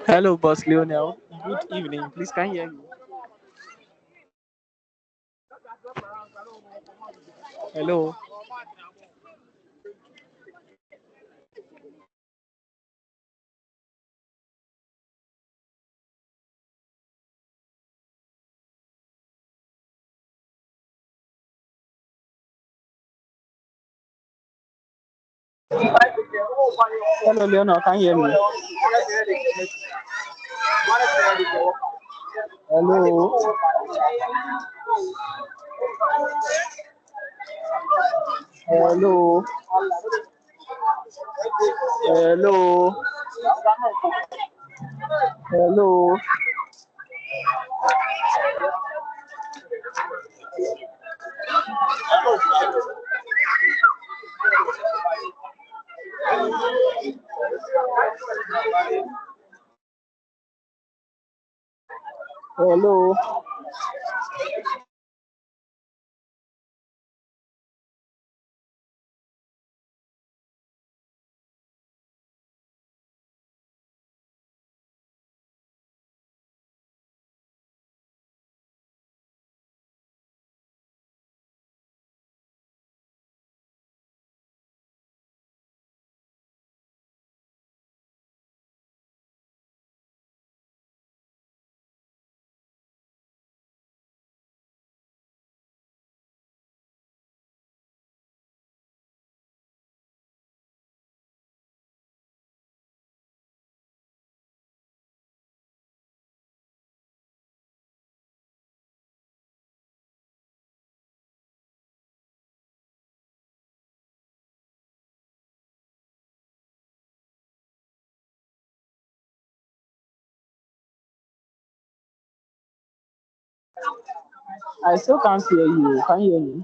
Hello, boss Lionel. Good evening. Please, can you hear me? Hello. Hello, Lionel. Can you hear me? Hello. Hello. Hello. Hello. Hello. I still can't hear you. Can you hear me?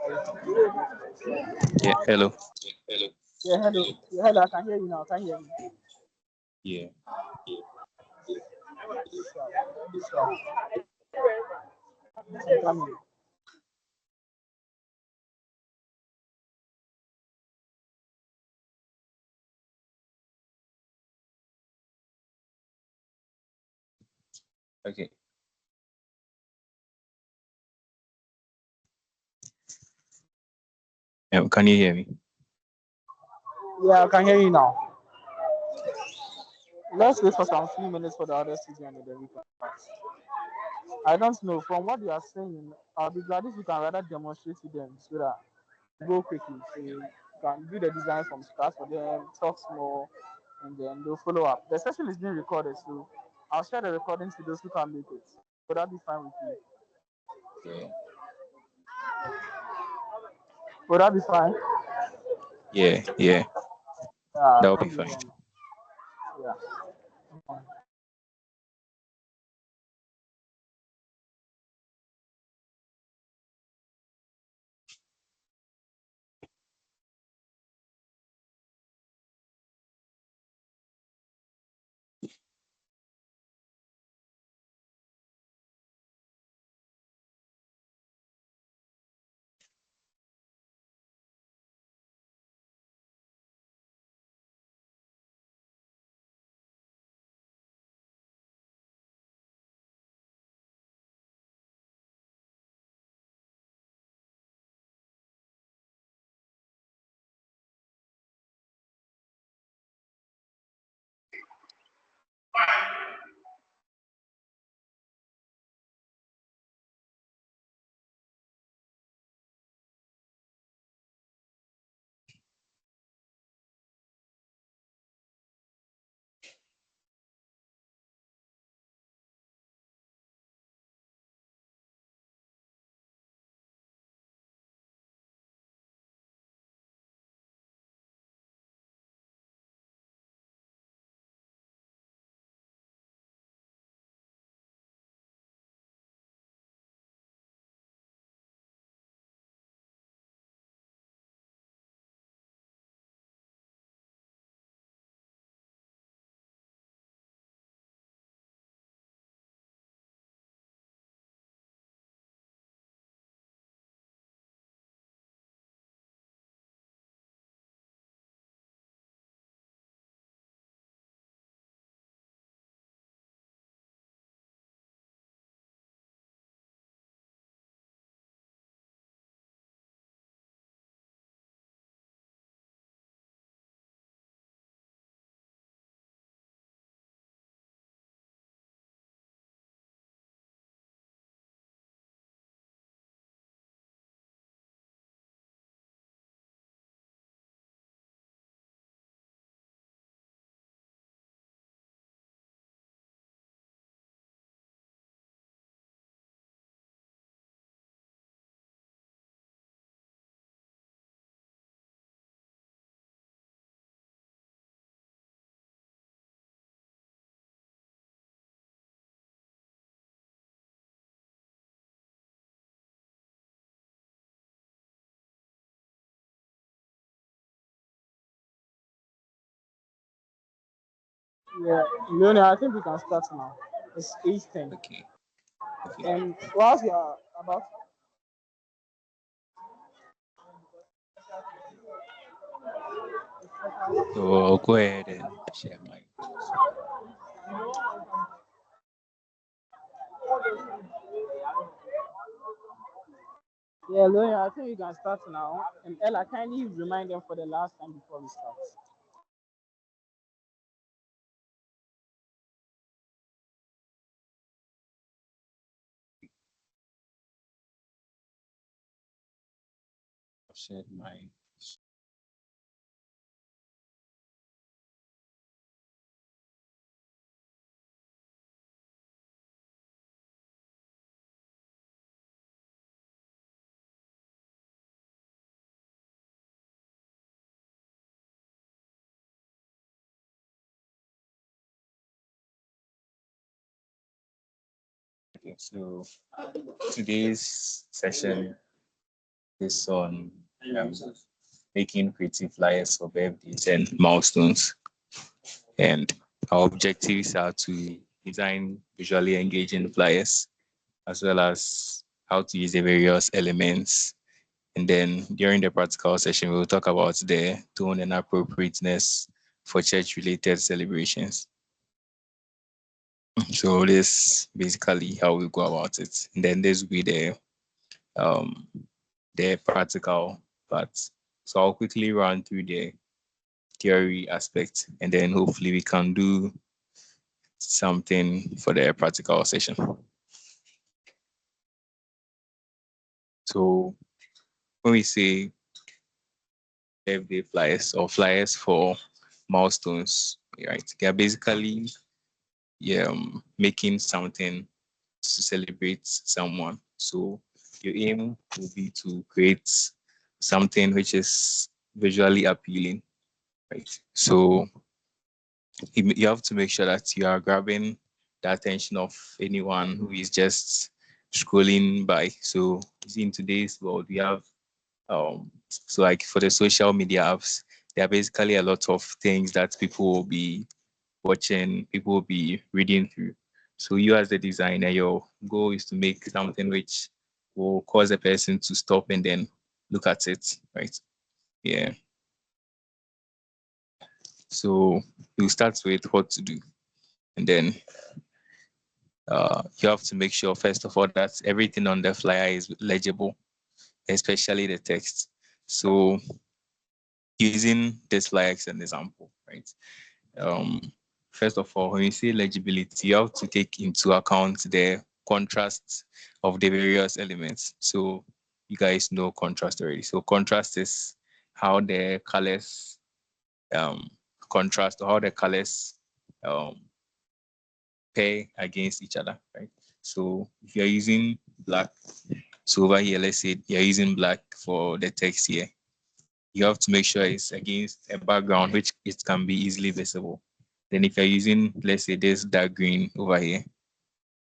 Yeah, hello. Yeah, hello. Yeah, hello. I can hear you now. Can you hear me? Yeah. Sure. I'm coming. Okay. Can you hear me? Yeah, I can hear you now. Let's wait for some few minutes for the others to join and then we can start. I don't know. From what you are saying, I'll be glad if you can rather demonstrate to them so that go quickly. So you can do the design from scratch for them, talk more, and then they'll follow up. The session is being recorded, so I'll share the recording to those who can make it. Would that be fine with you? Yeah. Would that be fine? Yeah. Yeah. That'll be Thank you fine. very much. Yeah. Yeah, Lionel, I think we can start now. It's 8:10. Okay. Okay. And whilst you are about, So I'll go ahead and share my. yeah, Lionel, I think we can start now. And Ella, kindly remind them for the last time before we start. I've shared my. Okay. So today's session this on making creative flyers for birthdays and milestones. And our objectives are to design visually engaging flyers, as well as how to use the various elements. And then during the practical session, we'll talk about the tone and appropriateness for church-related celebrations. So this basically how we go about it. And then this will be the practical part. So I'll quickly run through the theory aspect, and then hopefully we can do something for the practical session. So when we say birthday flyers or flyers for milestones, right? They are basically making something to celebrate someone. So your aim will be to create something which is visually appealing, right? So you have to make sure that you are grabbing the attention of anyone who is just scrolling by. So in today's world, we have so like for the social media apps, there are basically a lot of things that people will be watching, people will be reading through. So you as the designer, your goal is to make something which will cause a person to stop and then look at it, right? Yeah. So you start with what to do, and then you have to make sure first of all that everything on the flyer is legible, especially the text. So using this flyer as an example, right? Um, First of all, when you say legibility, you have to take into account the contrast of the various elements. So you guys know contrast already. So contrast is how the colors um, contrast, or how the colors um, pair against each other, right? So if you're using black, so over here, let's say you're using black for the text here, you have to make sure it's against a background which it can be easily visible. Then if you're using, let's say this dark green over here,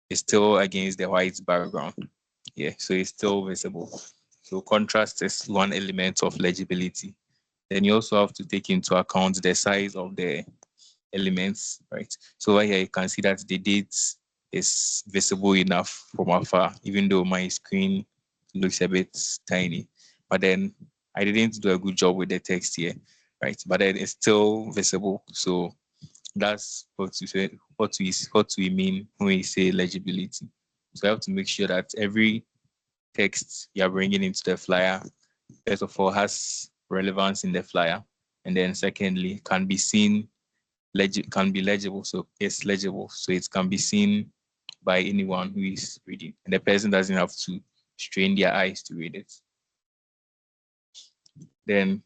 it's still against the white background. Yeah, so it's still visible. So contrast is one element of legibility. Then you also have to take into account the size of the elements, right? So over here you can see that the date is visible enough from afar, even though my screen looks a bit tiny. But then I didn't do a good job with the text here, right? But then it's still visible. So that's what we say, what we mean when we say legibility. So you have to make sure that every text you're bringing into the flyer, first of all, has relevance in the flyer, and then secondly, can be seen, can be legible. So it's legible, so it can be seen by anyone who is reading, and the person doesn't have to strain their eyes to read it. Then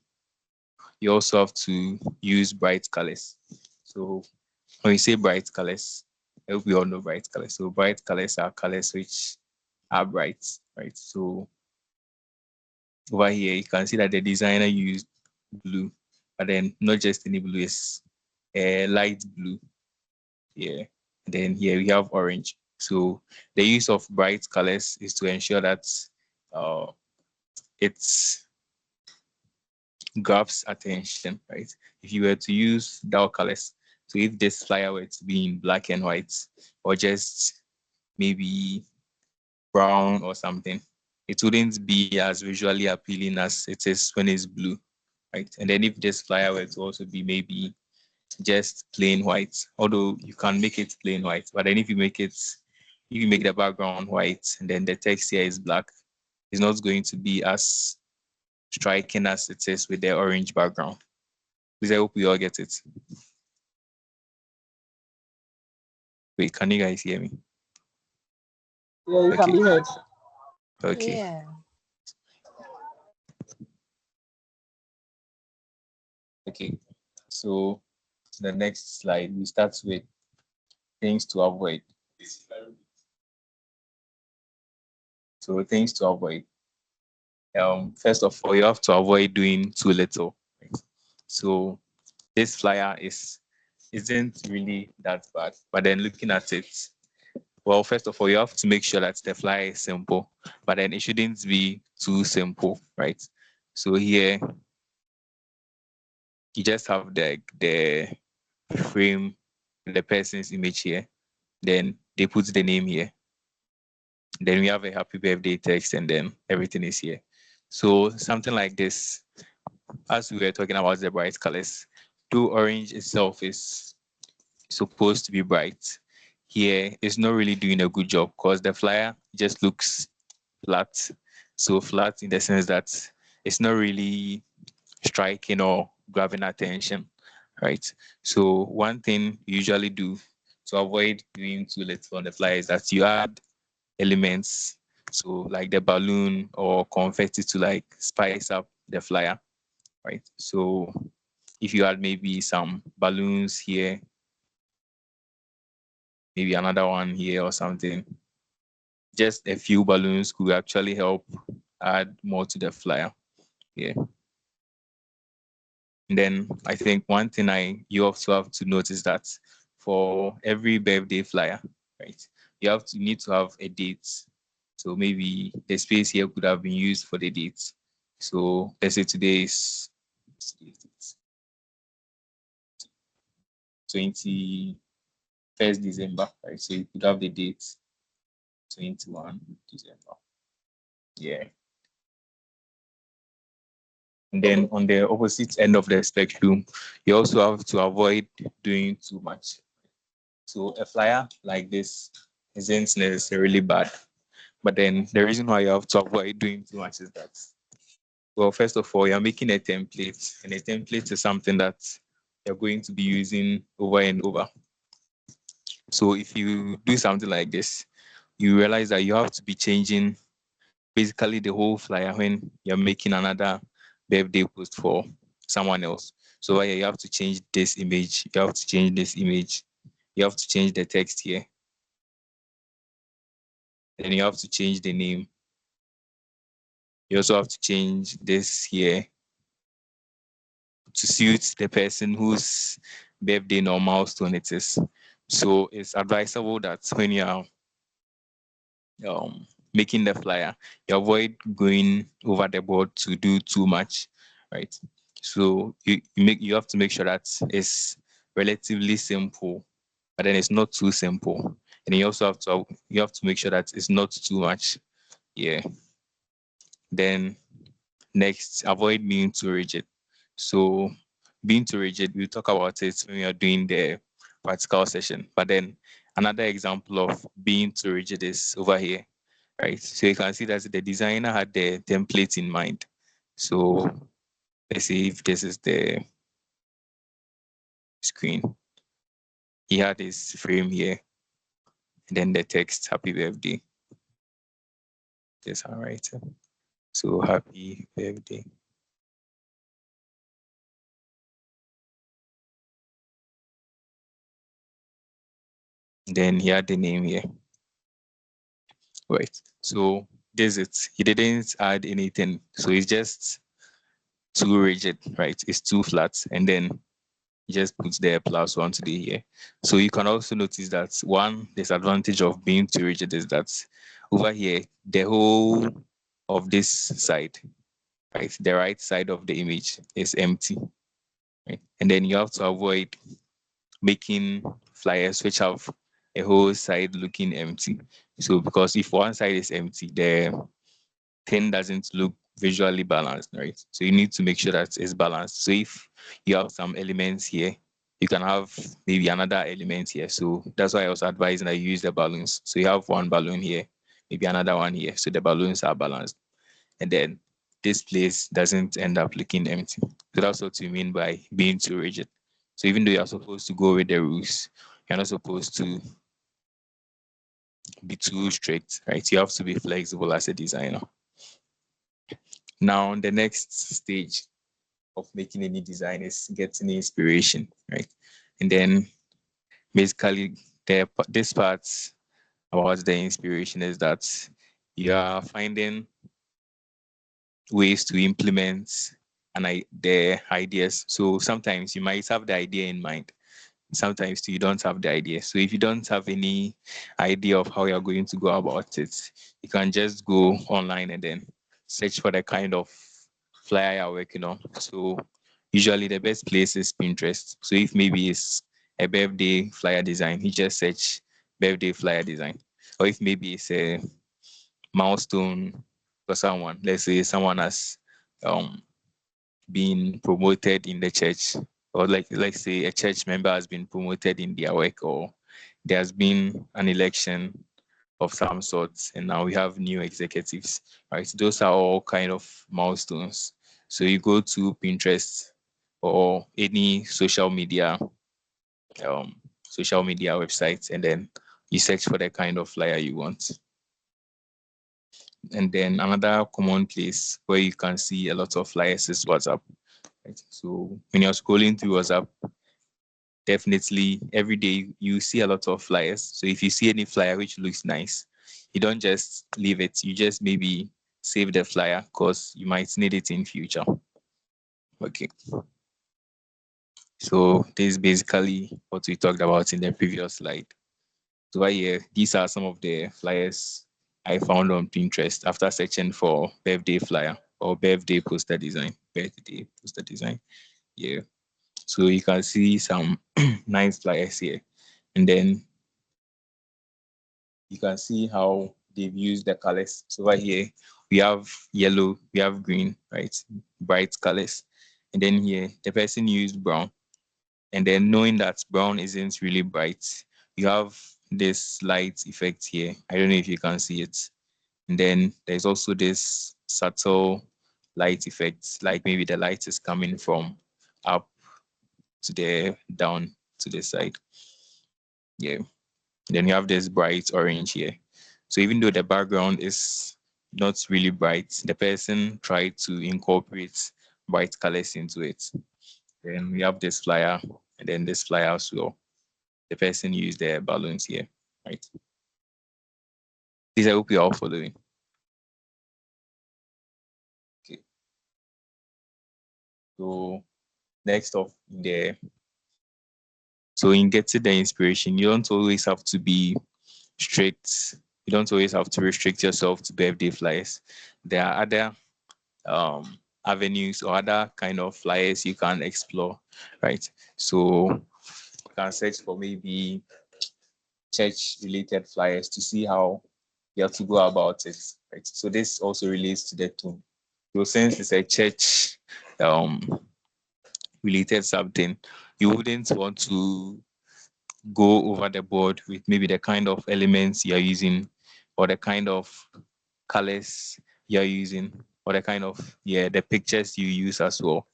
you also have to use bright colors. So when you say bright colors, I hope we all know bright colors. So bright colors are colors which are bright, right? So over here, you can see that the designer used blue, but then not just any blue, it's a light blue. Yeah. And then here we have orange. So the use of bright colors is to ensure that uh, it's grabs attention, right? If you were to use dark colors, so if this flyer were to be in black and white, or just maybe brown or something, it wouldn't be as visually appealing as it is when it's blue, right? And then if this flyer were to also be maybe just plain white, although you can make it plain white, but then if you make the background white and then the text here is black, it's not going to be as striking as it is with the orange background. Please, I hope we all get it. Wait, can you guys hear me? Yeah, you can be heard. Okay. Yeah. Okay. So the next slide, we start with things to avoid. So things to avoid. First of all, you have to avoid doing too little. Right? So this flyer isn't really that bad, but then looking at it, Well, first of all, you have to make sure that the flyer is simple, but then it shouldn't be too simple, right? So here you just have the frame, the person's image here. Then they put the name here. Then we have a happy birthday text, and then everything is here. So something like this, as we were talking about the bright colors, though orange itself is supposed to be bright, here it's not really doing a good job because the flyer just looks flat. So flat in the sense that it's not really striking or grabbing attention, right? So one thing you usually do to avoid doing too little on the flyer is that you add elements, so like the balloon or confetti to like spice up the flyer, right? So if you add maybe some balloons here, maybe another one here or something, just a few balloons could actually help add more to the flyer. Yeah. And then I think one thing you also have to notice that for every birthday flyer, right, you need to have a date. So maybe the space here could have been used for the date. So let's say today is 21st December, right? So you could have the date 21 December. Yeah. And then on the opposite end of the spectrum, you also have to avoid doing too much. So a flyer like this isn't necessarily bad, but then the reason why you have to avoid doing too much is that, well, first of all, you're making a template, and a template is something that you're going to be using over and over. So if you do something like this, you realize that you have to be changing basically the whole flyer when you're making another birthday post for someone else. So you have to change this image, you have to change this image, you have to change the text here, then you have to change the name. You also have to change this here to suit the person whose birthday or milestone it is. So it's advisable that when you are making the flyer, you avoid going over the board to do too much, right? So you have to make sure that it's relatively simple, but then it's not too simple. And you also have to make sure that it's not too much. Yeah. Then next, avoid being too rigid. So being too rigid, we'll talk about it when we are doing the practical session. But then another example of being too rigid is over here, right? So you can see that the designer had the template in mind. So let's see if this is the screen. He had his frame here, and then the text, happy birthday. This handwriting. So happy birthday. Then he had the name here. Right. So this it. He didn't add anything. So it's just too rigid, right? It's too flat. And then he just puts the +1 to the here. So you can also notice that one disadvantage of being too rigid is that over here, the whole of this side, right? The right side of the image is empty. Right? And then you have to avoid making flyers which have a whole side looking empty. So because if one side is empty, the thing doesn't look visually balanced, right? So you need to make sure that it's balanced. So if you have some elements here, you can have maybe another element here. So that's why I was advising that you use the balloons. So you have one balloon here, maybe another one here. So the balloons are balanced. And then this place doesn't end up looking empty. So that's what we mean by being too rigid. So even though you're supposed to go with the rules, you're not supposed to be too strict, right? You have to be flexible as a designer. Now, the next stage of making any design is getting inspiration, right? And then basically this part about the inspiration is that you are finding ways to implement the ideas. So sometimes you might have the idea in mind, sometimes you don't have the idea. So if you don't have any idea of how you're going to go about it, you can just go online and then search for the kind of flyer you're working on. So usually the best place is Pinterest. So if maybe it's a birthday flyer design, you just search birthday flyer design. Or if maybe it's a milestone for someone, let's say someone has um been promoted in the church, or like let's say a church member has been promoted in their work, or there has been an election of some sorts, and now we have new executives, right? Those are all kind of milestones. So you go to Pinterest or any social media websites, and then you search for the kind of flyer you want. And then another common place where you can see a lot of flyers is WhatsApp. Right? So when you're scrolling through WhatsApp, definitely every day you see a lot of flyers. So if you see any flyer which looks nice, you don't just leave it. You just maybe save the flyer because you might need it in future. Okay. So this is basically what we talked about in the previous slide. So right here, these are some of the flyers I found on Pinterest after searching for birthday flyer or birthday poster design. Birthday poster design. Yeah. So you can see some nice flyers here. And then you can see how they've used the colors. So right here, we have yellow, we have green, right? Bright colors. And then here, the person used brown. And then knowing that brown isn't really bright, you have this light effect here. I don't know if you can see it. And then there's also this subtle light effect, like maybe the light is coming from up to the down to the side. Yeah. Then you have this bright orange here. So even though the background is not really bright, the person tried to incorporate bright colors into it. Then we have this flyer, and then this flyer as well. The person used their balloons here, right? These I hope you're all following. Okay. So next off there. So in getting the inspiration, you don't always have to be strict. You don't always have to restrict yourself to birthday flyers. There are other avenues or other kind of flyers you can explore, right? So you can search for maybe church related flyers to see how you have to go about it, right? So this also relates to the tone. So since it's a church um, related something, you wouldn't want to go over the board with maybe the kind of elements you're using or the kind of colors you're using or the kind of the pictures you use as well.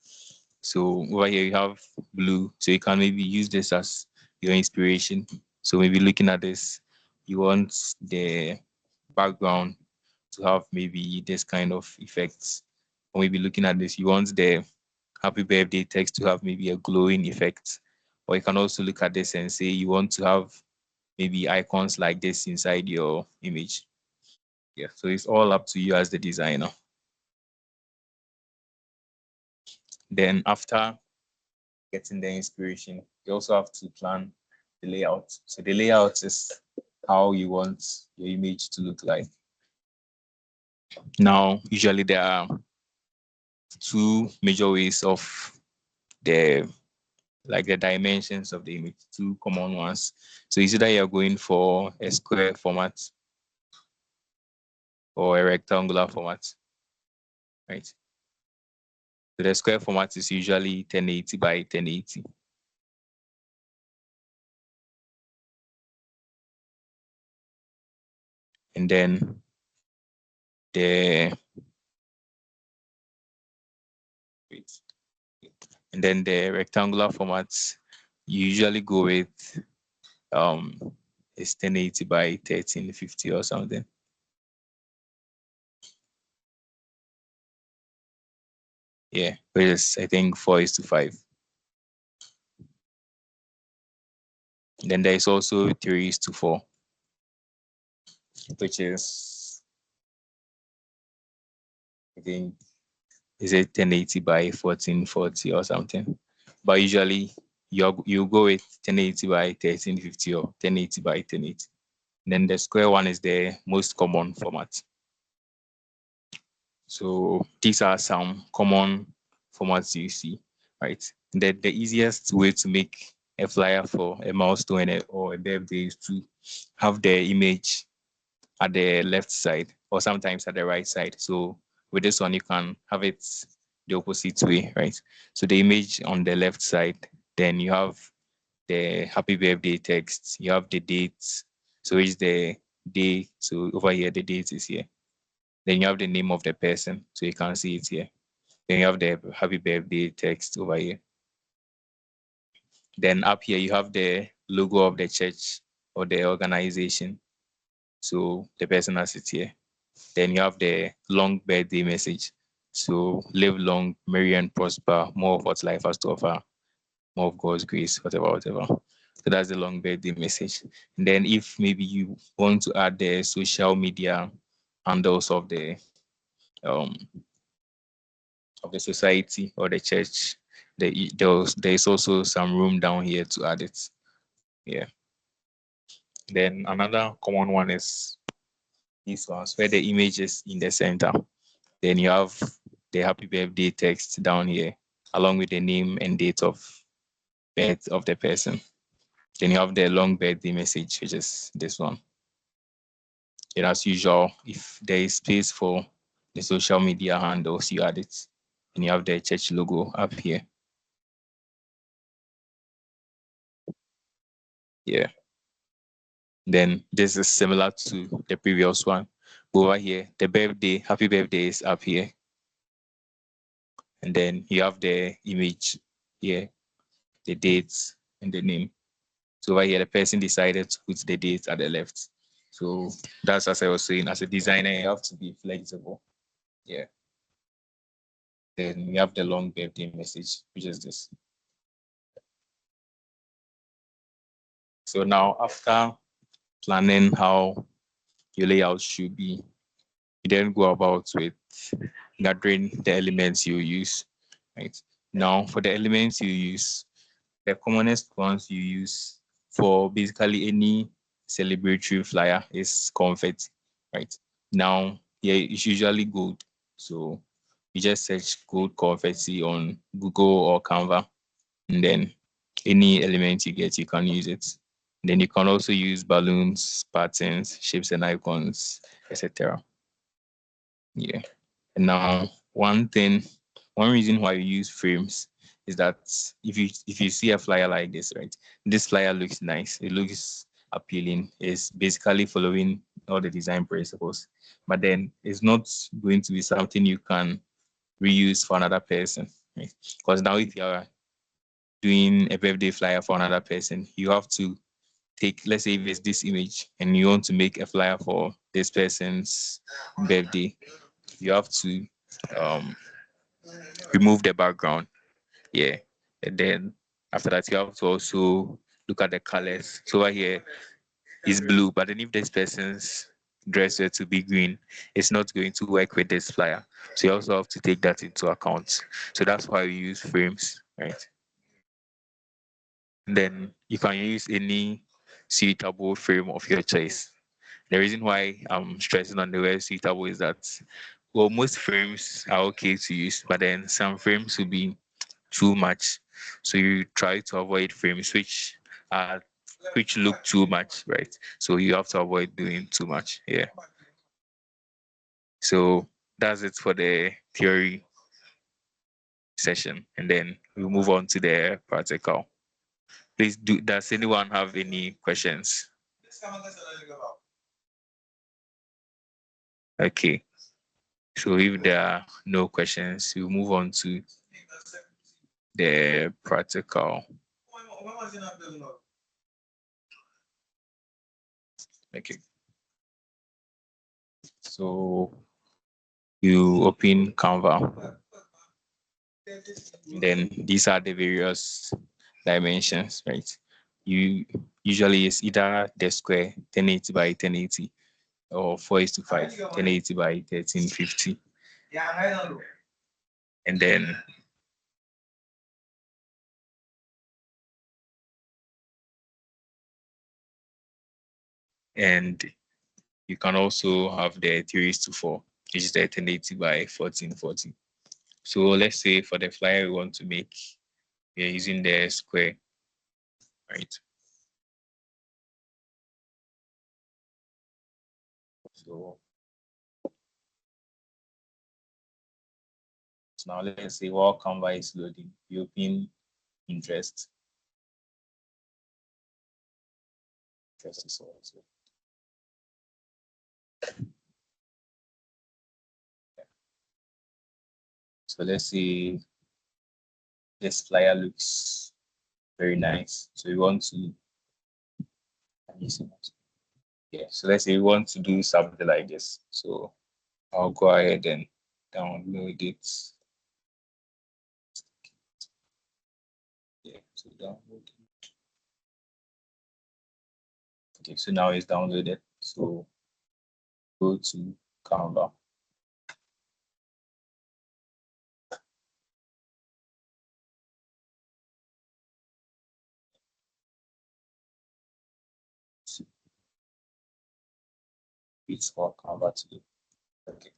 So over here you have blue, so you can maybe use this as your inspiration. So maybe looking at this, you want the background to have maybe this kind of effects, or maybe looking at this, you want the happy birthday text to have maybe a glowing effect. Or you can also look at this and say you want to have maybe icons like this inside your image. Yeah, so it's all up to you as the designer. Then after getting the inspiration, you also have to plan the layout. So the layout is how you want your image to look like. Now, usually there are two major ways of the the dimensions of the image, two common ones. So it's either you're going for a square format or a rectangular format, right? So the square format is usually 1080 by 1080. And then the wait, and then the rectangular formats you usually go with is 1080 by 1350 or something. Yeah, which is I think 4:5. Then there is also 3:4, which is I think is it 1080 by 1440 or something. But usually you go with 1080 by 1350 or 1080 by 1080. Then the square one is the most common format. So these are some common formats you see, right? The easiest way to make a flyer for a milestone or a birthday is to have the image at the left side or sometimes at the right side. So with this one, you can have it the opposite way, right? So the image on the left side, then you have the happy birthday text, you have the dates. So it's the day. So over here, the date is here. Then you have the name of the person, so you can see it here. Then you have the happy birthday text over here. Then up here, you have the logo of the church or the organization. So the person has it here. Then you have the long birthday message. So live long, merry and prosper, more of what life has to offer, more of God's grace, whatever, whatever. So that's the long birthday message. And then if maybe you want to add the social media handles um of the society or the church, there's also some room down here to add it. Yeah. Then another common one is these ones where the image is in the center. Then you have the happy birthday text down here, along with the name and date of birth of the person. Then you have the long birthday message, which is this one. And as usual, if there is space for the social media handles, you add it. And you have the church logo up here. Yeah. Then this is similar to the previous one. Over here, the birthday, happy birthday is up here. And then you have the image here, the dates and the name. So over here, the person decided to put the date at the left. So that's as I was saying, as a designer, you have to be flexible. Yeah. Then we have the long birthday message, which is this. So now after planning how your layout should be, you then go about with gathering the elements you use, right? Now for the elements you use, the commonest ones you use for basically any celebratory flyer is confetti, right? Now, yeah, it's usually gold. So you just search gold confetti on Google or Canva, and then any element you get, you can use it. Then you can also use balloons, patterns, shapes and icons, etc. Yeah. And now one reason why we use frames is that if you see a flyer like this, right? This flyer looks nice. It looks appealing. It's basically following all the design principles. But then it's not going to be something you can reuse for another person. Right? Because now if you're doing a birthday flyer for another person, you have to take, let's say if it's this image and you want to make a flyer for this person's birthday, you have to um, remove the background. Yeah. And then after that, you have to also look at the colors. So over here is blue, but then if this person's dress were to be green, it's not going to work with this flyer. So you also have to take that into account. So that's why we use frames, right? And then you can use any suitable frame of your choice. The reason why I'm stressing on the word suitable is that, well, most frames are okay to use, but then some frames will be too much. So you try to avoid frames which look too much, right? So you have to avoid doing too much. Yeah. So that's it for the theory session. And then we'll move on to the practical. Please does anyone have any questions? Okay. So if there are no questions, we'll move on to the practical. Okay. So you open Canva. Then these are the various dimensions, right? You usually it's either the square 1080 by 1080 or 4:5, 1080 by 1350. And then And you can also have the 3:4, which is the 1080 by 1440. So let's say for the flyer we want to make, we are using the square, right? So now let's say while Canva is loading, you open interest. Interest is also. So let's see, this flyer looks very nice. So we want to, yeah, so let's say we want to do something like this. So I'll go ahead and download it. Yeah, so download it. Okay, so now it's downloaded. So go to Canva. It's for Canva to do. Okay.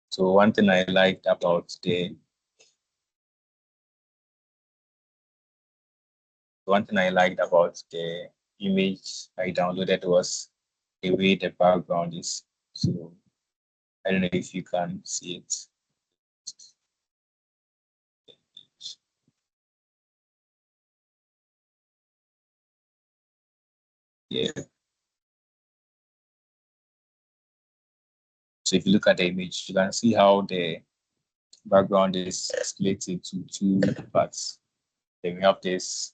So one thing I liked about the image I downloaded was the way the background is. So I don't know if you can see it. Yeah. So if you look at the image, you can see how the background is split into two parts. Then we have this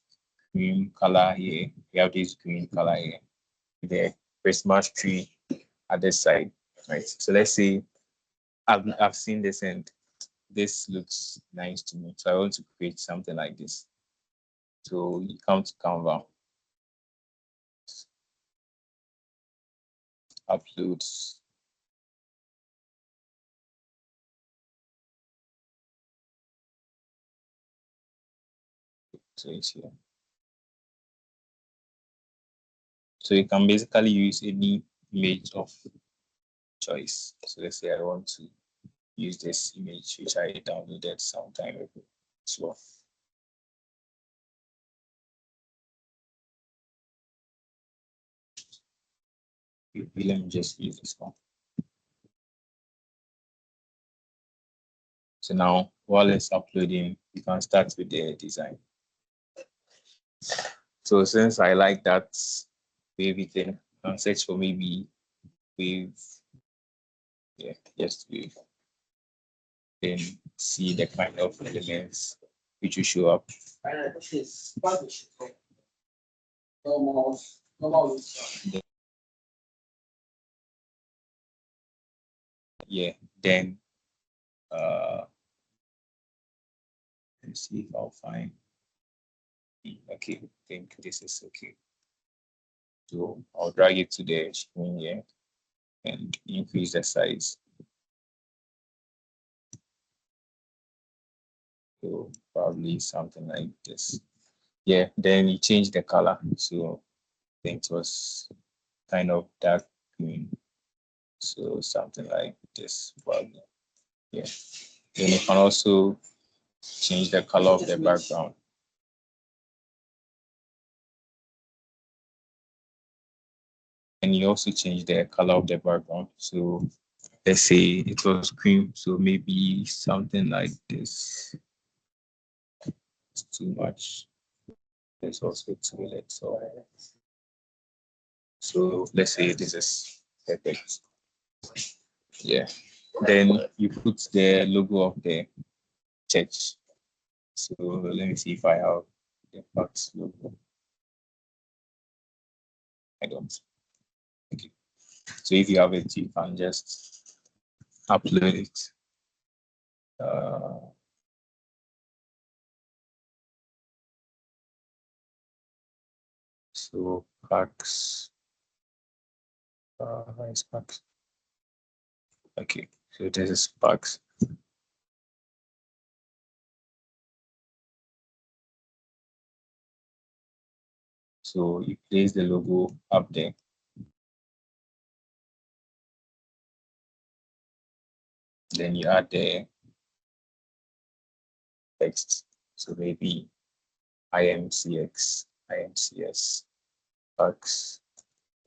green color here. We have this green color here. The Christmas tree at this side, right? So let's say I've seen this and this looks nice to me. So I want to create something like this. So you come to Canva, uploads. So it's here. So you can basically use any image of choice. So let's say I want to use this image which I downloaded some time ago. So let me just use this one. So now while it's uploading, you can start with the design. So since I like that wavy thing, I can search for maybe wave. Yeah, just wave. Then see the kind of elements which will show up. Yeah, then let's see if I'll find. Okay, I think this is okay. So I'll drag it to the screen here and increase the size. So probably something like this. Yeah, then you change the color. So I think it was kind of dark green. So something like this probably. Yeah. Then you can also change the color of the background. And you also change the color of the background. So let's say it was cream, so maybe something like this. It's too much. There's also toilet. So let's say this is perfect. Yeah. Then you put the logo of the church. So let me see if I have the Pax logo. I don't. Okay. So if you have it, you can just upload it. So Pax. Where is Pax? Okay. So this is Pax. So you place the logo up there. Then you add the text. So maybe IMCX, IMCS, Pax,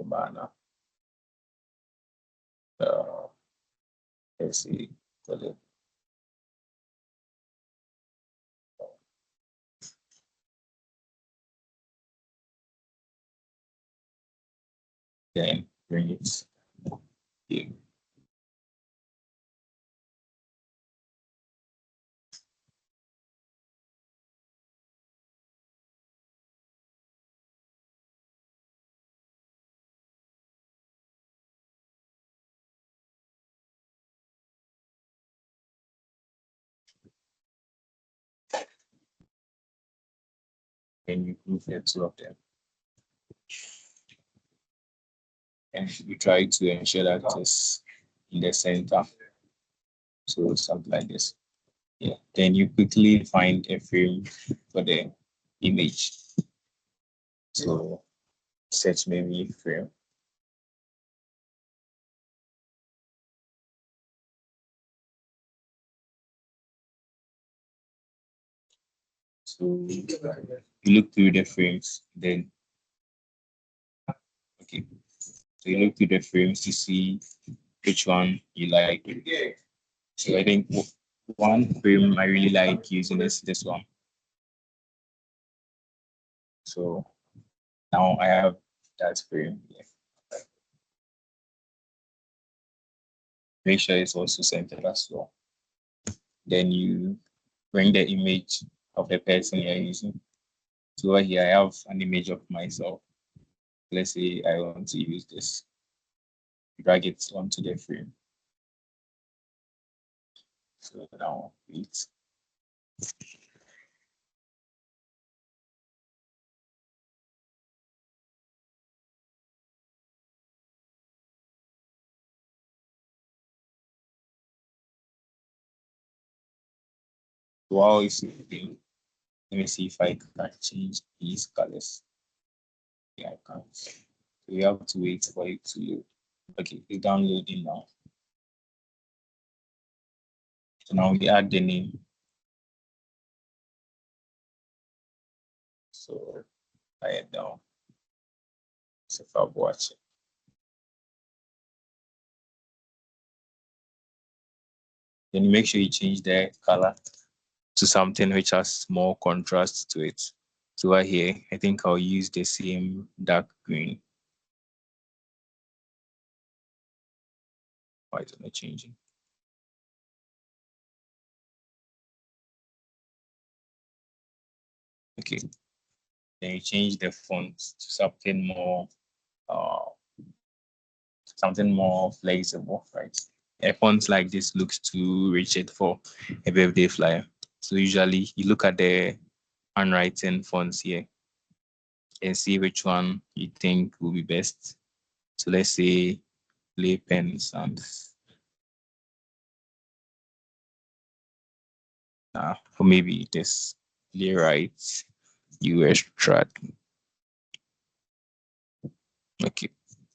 Cubana. Let's see, then bring it here. And you group the two of them. And you try to ensure that it's in the center. So something like this. Yeah. Then you quickly find a frame for the image. So search maybe frame. So you look through the frames, then okay. So you look through the frames to see which one you like. So I think one frame I really like using is this one. So now I have that frame here. Make sure it's also centered as well. Then you bring the image of the person you're using. So over here I have an image of myself. Let's say I want to use this. Drag it onto the frame. So now it's while it's moving, let me see if I can change these colors. Yeah, I can't. So you have to wait for it to load. Okay, it's downloading now. So now we add the name. So I add down. So if I'm watching. Then make sure you change the color to something which has more contrast to it. So right here, I think I'll use the same dark green. Why is it not changing? Okay. Then you change the font to something more flexible, right? A font like this looks too rigid for a birthday flyer. So usually you look at the handwriting fonts here and see which one you think will be best. So let's say Play Pens and or maybe this Playwright US track. Okay.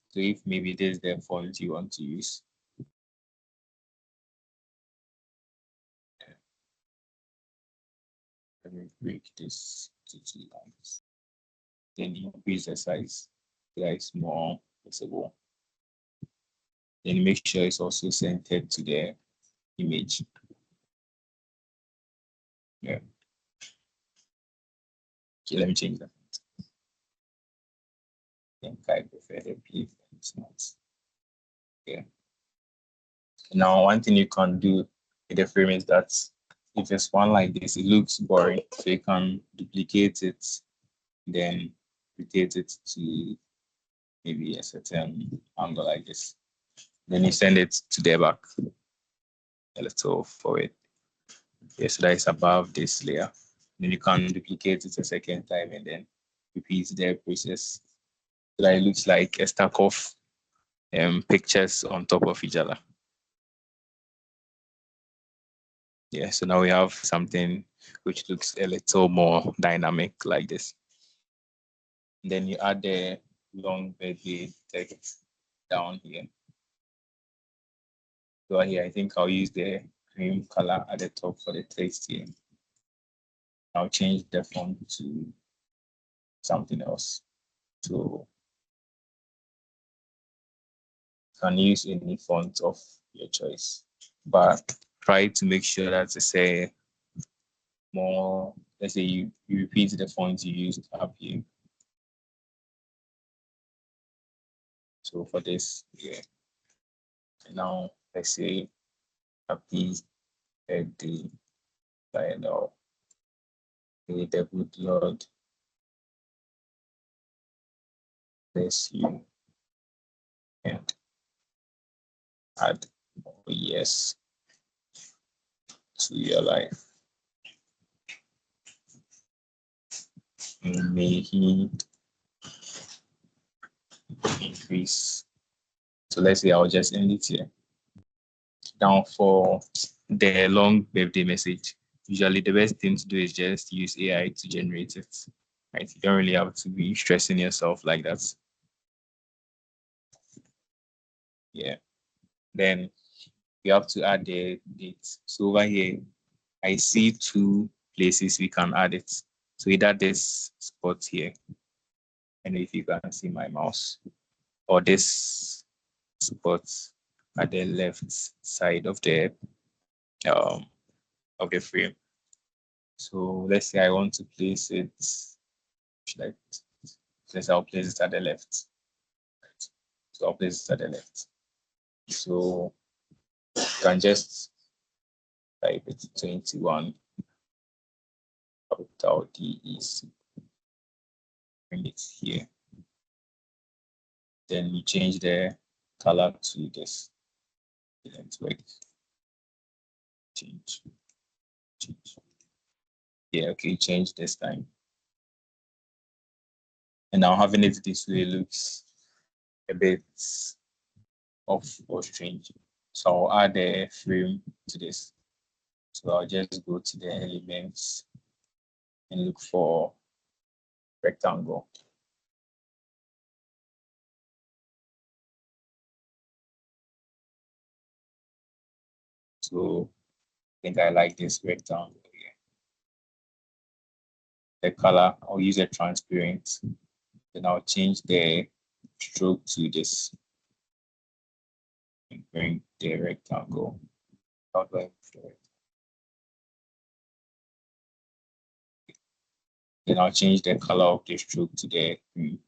So if maybe this is the font you want to use. Let me break this to 2 lines. Then increase the size. That is more visible. Then make sure it's also centered to the image. Yeah. Okay, let me change that. I think I prefer the play fonts. Yeah. Now, one thing you can do with the frame is that if it's one like this, it looks boring. So you can duplicate it, then rotate it to maybe a certain angle like this. Then you send it to the back a little forward. Yes, so that is above this layer. Then you can duplicate it a second time and then repeat the process. So that it looks like a stack of pictures on top of each other. Yeah, so now we have something which looks a little more dynamic like this. And then you add the long birthday text down here. So here, I think I'll use the cream color at the top for the text here. I'll change the font to something else. So you can use any font of your choice, but try to make sure that it's a more, let's say you repeat the font you used up here. So for this here, now let's say happy birthday, Lionel. May the good Lord bless you and add more years to your life. And may he increase. So let's say I'll just end it here. Now for the long birthday message, usually the best thing to do is just use AI to generate it. Right? You don't really have to be stressing yourself like that. Yeah. Then you have to add the date. So over here, I see two places we can add it. So either this spot here, and if you can see my mouse, or this spot at the left side um of the frame. So let's say I want to place it like this. I'll place it at the left. Right. So I'll place it at the left. So you can just type it 21 capital DEC. Bring it here. Then you change the color to this. Wait. Change. Yeah, okay, change this time. And now having it this way looks a bit off or strange. So I'll add a frame to this. So I'll just go to the elements and look for rectangle. So I think I like this rectangle here. The color, I'll use a transparent. Then I'll change the stroke to this and bring the rectangle. How do I do it? Then I'll change the color of the stroke to the green.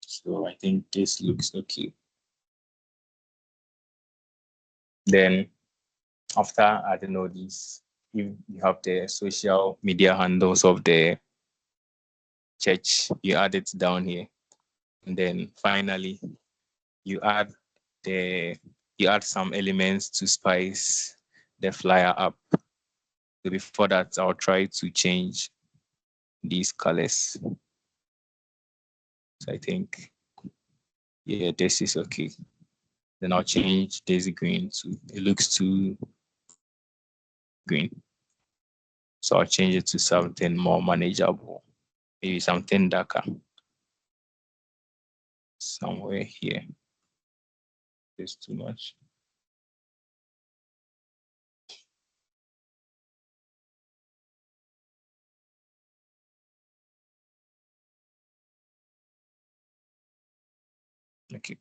So I think this looks okay. Then after adding all these, you have the social media handles of the church, you add it down here. And then finally, you add some elements to spice the flyer up. So before that, I'll try to change these colors. So I think, yeah, this is okay. Then I'll change this green to, it looks too green. So I'll change it to something more manageable, maybe something darker. Somewhere here. It's too much. Okay.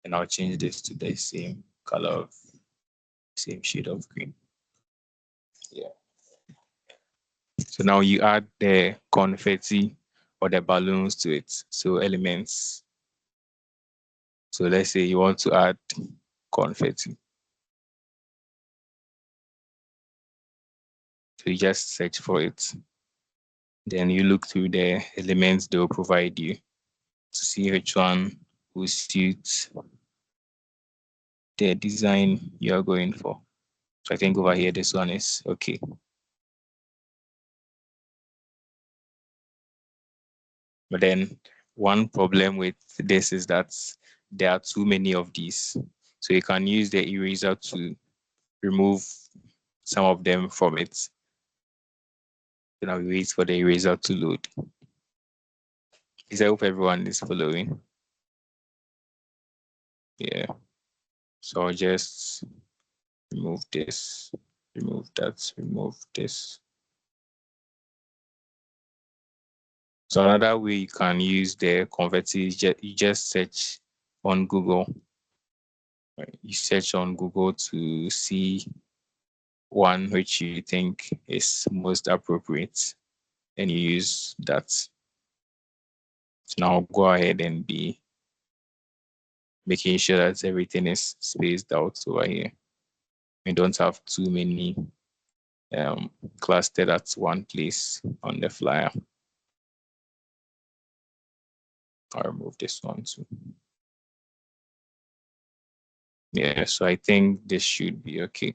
And I'll change this to the same color, same shade of green. Yeah. So now you add the confetti or the balloons to it. So elements. So let's say you want to add confetti. So you just search for it. Then you look through the elements they will provide you to see which one will suit the design you're going for. So I think over here, this one is okay. But then one problem with this is that there are too many of these. So you can use the eraser to remove some of them from it. Then I'll wait for the eraser to load. I hope everyone is following. Yeah. So I'll just remove this, remove that, remove this. So another way you can use the convey is you just search on Google. Right? You search on Google to see one which you think is most appropriate, and you use that. So now go ahead and be making sure that everything is spaced out over here. We don't have too many clustered at one place on the flyer. I'll remove this one too. Yeah, so I think this should be okay.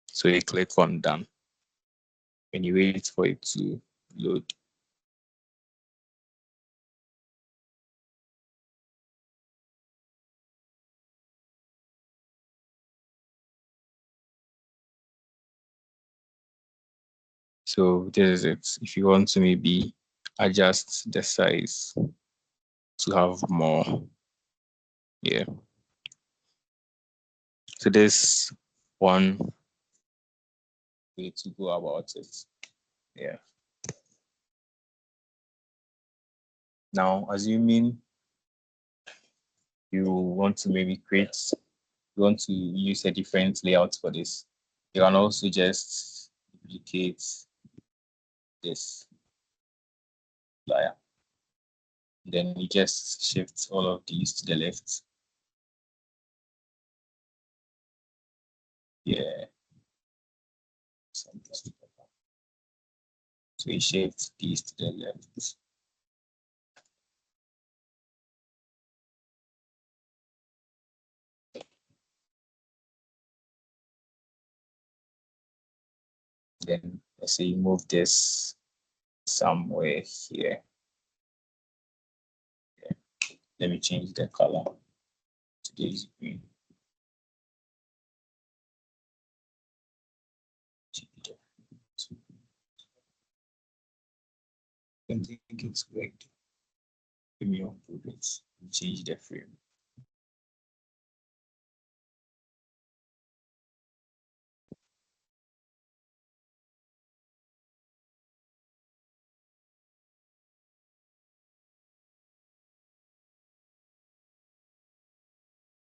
So you click on done and you wait for it to load. So this is it. If you want to maybe adjust the size to have more, yeah. So this one way to go about it. Yeah. Now, assuming you want to maybe you want to use a different layout for this, you can also just duplicate this flyer. Then you just shift all of these to the left. Yeah. So we shift these to the left. Then let's say you move this somewhere here. Yeah. Let me change the color to this green. I don't think it's correct. Give me your progress. Change the frame.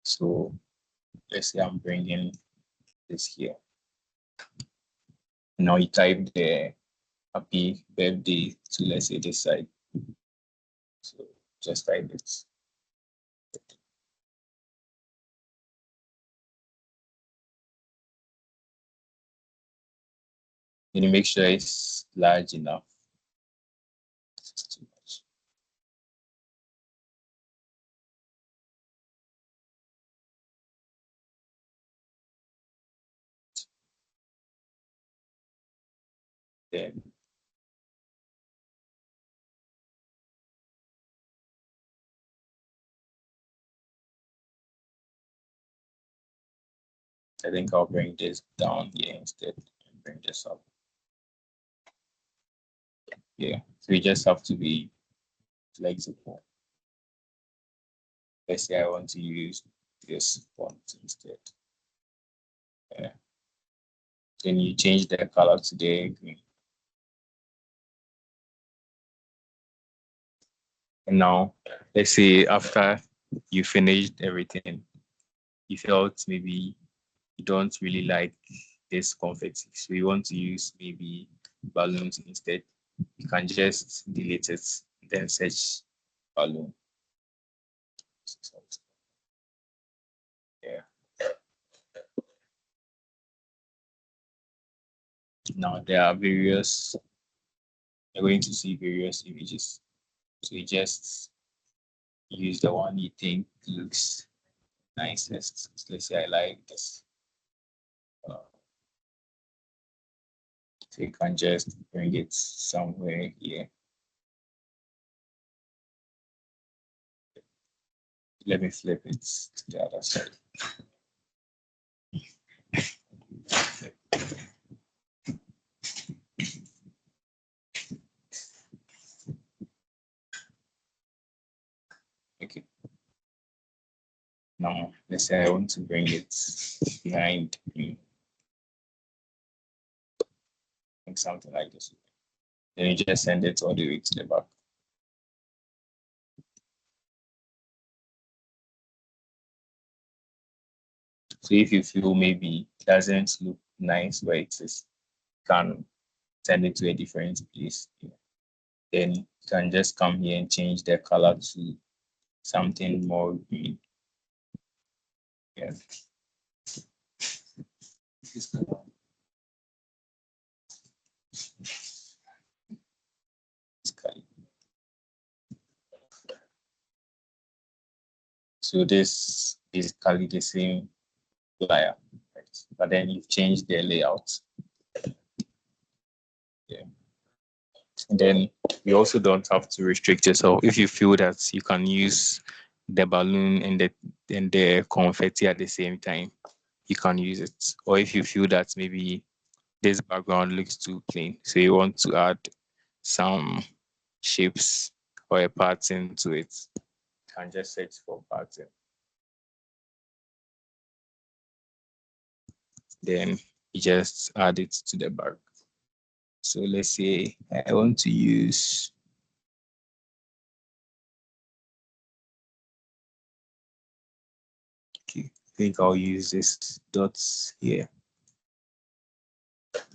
So let's say I'm bringing this here. Now you type the happy birthday to, let's say, this side. So just type it. And you make sure it's large enough. It's too much. Then I think I'll bring this down here instead and bring this up. Yeah, so you just have to be flexible. Let's say I want to use this font instead. Yeah. Then you change the color to the green. And now, let's say after you finished everything, you felt maybe you don't really like this confetti, so you want to use maybe balloons instead. You can just delete it, then search balloon. Yeah. Now there are various, you're going to see various images. So you just use the one you think looks nicest. So let's say I like this. So you can just bring it somewhere here. Let me flip it to the other side. Okay. Now, let's say I want to bring it behind me. Like something like this. Then you just send it all the way to the back. So if you feel maybe it doesn't look nice where it is, you can send it to a different place. Then you can just come here and change the color to something more green. Yeah. This color. This color. So this is basically the same flyer, right? But then you've changed the layout. Yeah. And then you also don't have to restrict yourself. If you feel that you can use the balloon and the confetti at the same time, you can use it. Or if you feel that maybe this background looks too plain, so you want to add some shapes or a pattern to it, you can just search for pattern. Then you just add it to the back. So let's say I want to use I think I'll use this dots here.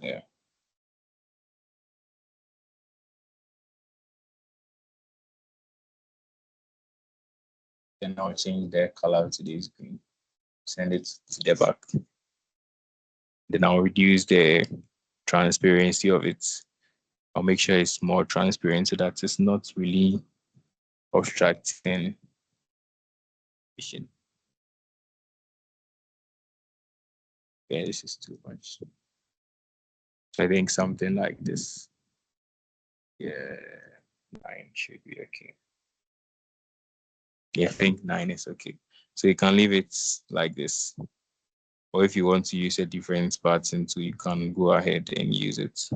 Yeah. Then I'll change the color to this green. Send it to the back. Then I'll reduce the transparency of it. I'll make sure it's more transparent so that it's not really obstructing vision. Yeah, this is too much. So I think something like this. Yeah, 9 should be okay. Yeah, I think 9 is okay. So you can leave it like this. Or if you want to use a different pattern too, you can go ahead and use it.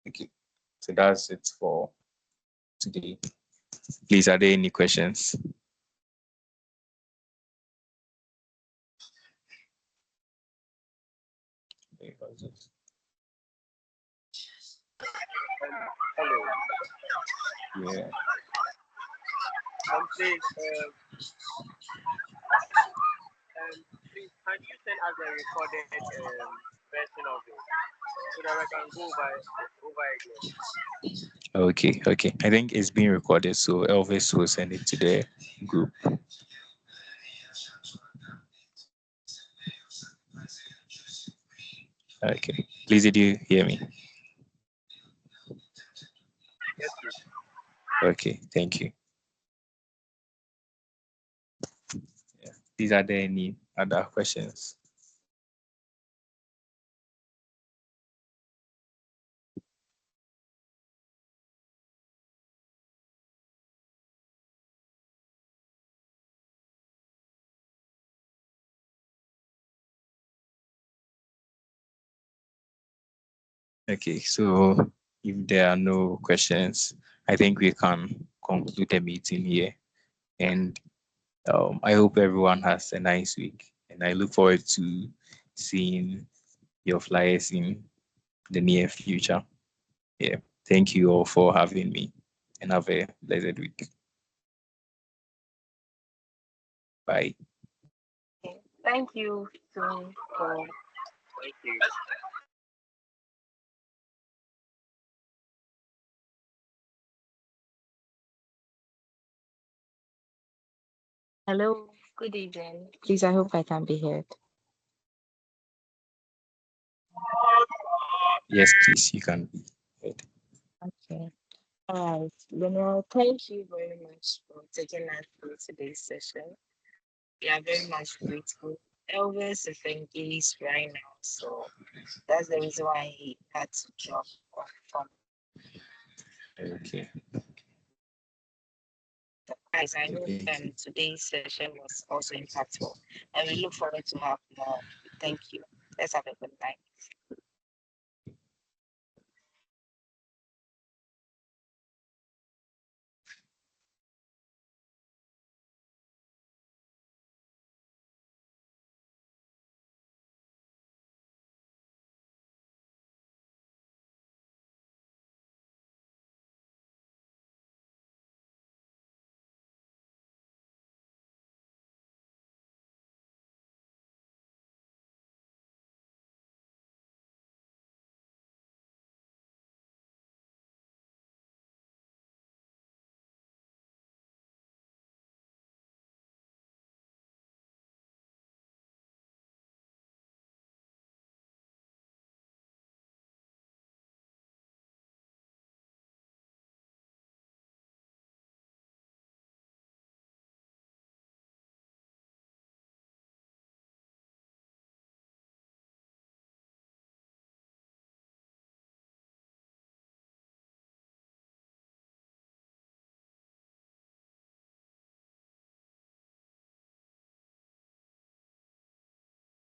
Okay. So that's it for today. Please, are there any questions? Hello. Yeah. Please, please, can you send us a recorded version of it so that I can go over again? Okay, okay. I think it's being recorded, so Elvis will send it to the group. Okay. Please, did you hear me? Yes, please. Okay, thank you. Yeah. These are there any other questions? Okay, so if there are no questions, I think we can conclude the meeting here. And I hope everyone has a nice week. And I look forward to seeing your flyers in the near future. Yeah, thank you all for having me and have a blessed week. Bye. Thank you too for Thank you. hello. Good evening. Please, I hope I can be heard. Yes, please, you can be heard. Okay. All right. Lionel, thank you very much for taking us through today's session. We are very much grateful. Elvis is engaged right now, so that's the reason why he had to drop off from Okay. guys, I hope Thank you. today's session was also impactful, and we look forward to have more. Thank you. Let's have a good night.